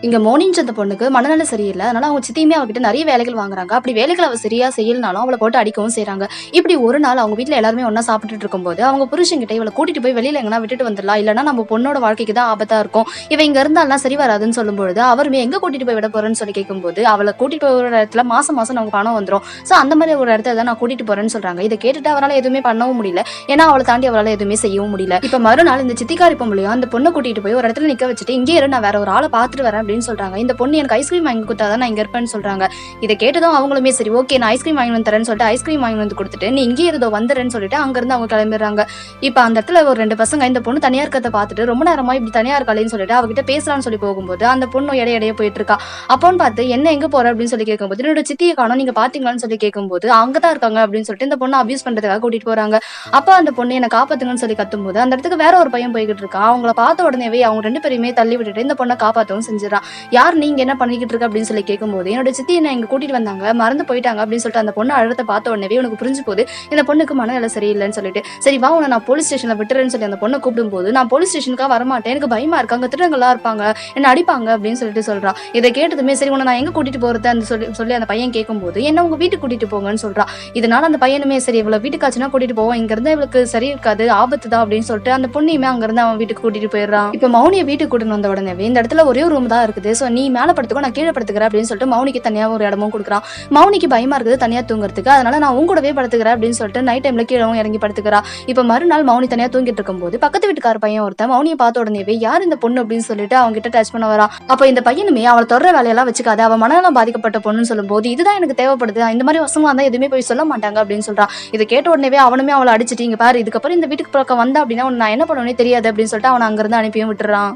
இங்க மோனின்ற பொண்ணுக்கு மனநல சரியில்லை. அதனால அவங்க சித்தியுமே அவகிட்ட நிறைய வேலைகள் வாங்குறாங்க. அப்படி வேலைகள் அவ சரியா செய்யலனாலும் அவளை போட்டு அடிக்கவும் செய்றாங்க. இப்படி ஒரு நாள் அவங்க வீட்ல எல்லாருமே ஒண்ணா சாப்பிட்டுட்டு இருக்கும்போது அவங்க புருஷன்கிட்ட இவளை கூட்டிட்டு போய் வெளியில எங்கன்னா விட்டுட்டு வந்துடலாம், இல்லைன்னா நம்ம பொண்ணோட வாழ்க்கைக்கு தான் ஆபத்தா இருக்கும், இவ இங்க இருந்தாலாம் சரி வராதுன்னு சொல்லும்பொழுது அவருமே எங்க கூட்டிட்டு போய் விட போறேன்னு சொல்லி கேட்கும்போது அவளை கூட்டிட்டு போய் ஒரு இடத்துல மாசம் மாசம் நமக்கு பணம் வந்துடும், சோ அந்த மாதிரி ஒரு இடத்துல தான் நான் கூட்டிட்டு போறேன்னு சொல்றாங்க. இதை கேட்டுட்டு அவரால் எதுவுமே பண்ணவும் முடியல. ஏன்னா அவளை தாண்டி அவளால எதுவுமே செய்யவும் முடியல. இப்ப மறுநாள் இந்த சித்திக்காரி பொம்பளையும் அந்த பொண்ணை கூட்டிட்டு போய் ஒரு இடத்துல நிக்க வச்சுட்டு இங்கே இரு, நான் வேற ஒரு ஆளை பாத்துட்டு வரேன் அப்படின்னு சொல்றாங்க. இந்த பொண்ணு எனக்கு ஐஸ்கிரீம் வாங்கி கொடுத்தாதான் நான் இங்க இருப்பேன்னு சொல்றாங்க. இதை கேட்டதும் அவங்களுமே சரி ஓகே நான் ஐஸ்கிரீம் வாங்கி வந்து தரேன்னு சொல்லிட்டு ஐஸ்கிரீம் வாங்கி வந்து கொடுத்துட்டு நீ இங்கே இருந்தோ வந்துடுறேன்னு சொல்லிட்டு அங்க இருந்து அவங்க கிளம்பிடுறாங்க. இப்ப அந்த இடத்துல ஒரு 2 பசங்க இந்த பொண்ணு தனியா இருக்கிறத பார்த்துட்டு ரொம்ப நேரமா இப்படி தனியா இருக்காளேன்னு சொல்லிட்டு அவகிட்ட பேசலாம்னு சொல்லி போகும்போது அந்த பொண்ணு இடையே போயிட்டு இருக்கா. அப்போன்னு பார்த்து என்ன எங்க போற அப்படின்னு சொல்லி கேட்கும்போது என்னோட சித்தியை காணோம், நீங்க பாத்தீங்களான்னு சொல்லி கேட்கும்போது அங்கதான் இருக்காங்க அப்படின்னு சொல்லிட்டு இந்த பொண்ணு அபியூஸ் பண்றதுக்காக கூட்டிட்டு போறாங்க. அப்ப அந்த பொண்ணு என்ன காப்பாத்துங்கன்னு சொல்லி கத்தும்போது அந்த இடத்துக்கு வேற ஒரு பையன் போய்கிட்டு இருக்கா. அவங்கள பார்த்த உடனேவே அவங்க 2 பேருமே தள்ளி விட்டுட்டு இந்த பொண்ணை காப்பாத்தவும் செஞ்சிடறான். யார் நீங்க என்ன பண்ணிக்கிட்டு இருக்க அப்படின்னு சொல்லி கேட்கும்போது என்னோட சித்தி என்ன இங்க கூட்டிட்டு வந்தாங்க, மறந்து போயிட்டாங்க அப்படின்னு சொல்லிட்டு அந்த பொண்ணு அழுறத பார்த்த உடனே உனக்கு புரிஞ்சு போகுது இந்த பொண்ணுக்கு மனநிலை சரியில்லைன்னு சொல்லிட்டு சரி வா உன்னை நான் போலீஸ் ஸ்டேஷன்ல விட்டுறேன்னு சொல்லி அந்த பொண்ணை கூப்பிடும் போது நான் போலீஸ் ஸ்டேஷனுக்காக வரமாட்டேன், எனக்கு பயமா இருக்கு, அங்க திருடங்கள்லாம் இருப்பாங்க, என்ன அடிப்பாங்க அப்படின்னு சொல்லிட்டு சொல்றா. இதை கேட்டதுமே சரி உன்னை நான் எங்க கூட்டிட்டு போறது அந்த சொல்லி அந்த பையன் கேட்கும்போது என்ன உங்க வீட்டுக்கு கூட்டிட்டு போங்கன்னு சொல்றா. இதனால அந்த பையனுமே சரி இவ்வளவு வீட்டுக்காச்சுன்னா கூட்டிட்டு போவோம், இங்க இருந்து இவளுக்கு சரி இருக்காது ஆபத்து தான் அப்படின்னு சொல்லிட்டு அந்த பொண்ணையுமே அங்க இருந்து அவன் வீட்டுக்கு கூட்டிட்டு போயிடுறான். இப்ப மௌனியை வீட்டுக்கு கூட்டிட்டு வந்த உடனே இந்த இடத்துல ஒரே ஒரு ரூம் தான் இருக்குது, சோ நீ மேல படுத்துக்கோ நான் கீழே படுத்துக்கிறேன் அப்படின்னு சொல்லிட்டு மௌனிக்கு தனியா ஒரு இடமும் கொடுக்குறான். மௌனிக்கு பயமா இருக்குது தனியா தூங்குறதுக்கு, அதனால நான் உங்க கூடவே படுத்துக்கிறேன் அப்படின்னு சொல்லிட்டு நைட் டைம்ல கீழவும் இறங்கி படுத்துக்கிறா. இப்ப மறுநாள் மௌனி தனியா தூங்கிட்டு இருக்கும்போது பக்கத்து வீட்டுக்கார பையன் ஒருத்தன் மௌனியை பார்த்த உடனேவே யார் இந்த பொண்ணு அப்படின்னு சொல்லிட்டு அவங்க கிட்ட டச் பண்ண வரா. அப்ப இந்த பையனுமே அவளை தொடர வேலையெல்லாம் வச்சுக்காது, அவ மனநலம் பாதிக்கப்பட்ட பொண்ணுன்னு சொல்லும் போது இதுதான் எனக்கு தேவைப்படுது, இந்த மாதிரி வசமா இருந்தா எதுவுமே போய் சொல்ல மாட்டாங்க அப்படின்னு சொல்றான். இதை கேட்ட உடனே அவனுமே அவளை அடிச்சிட்டு இங்க பாரு இதுக்கப்புறம் இந்த வீட்டுக்கு பக்கம் வந்தா அப்படின்னா நான் என்ன பண்ணுவேனே தெரியாது அப்படின்னு சொல்லிட்டு அவனை அங்கிருந்து அனுப்பியும் விட்டுறான்.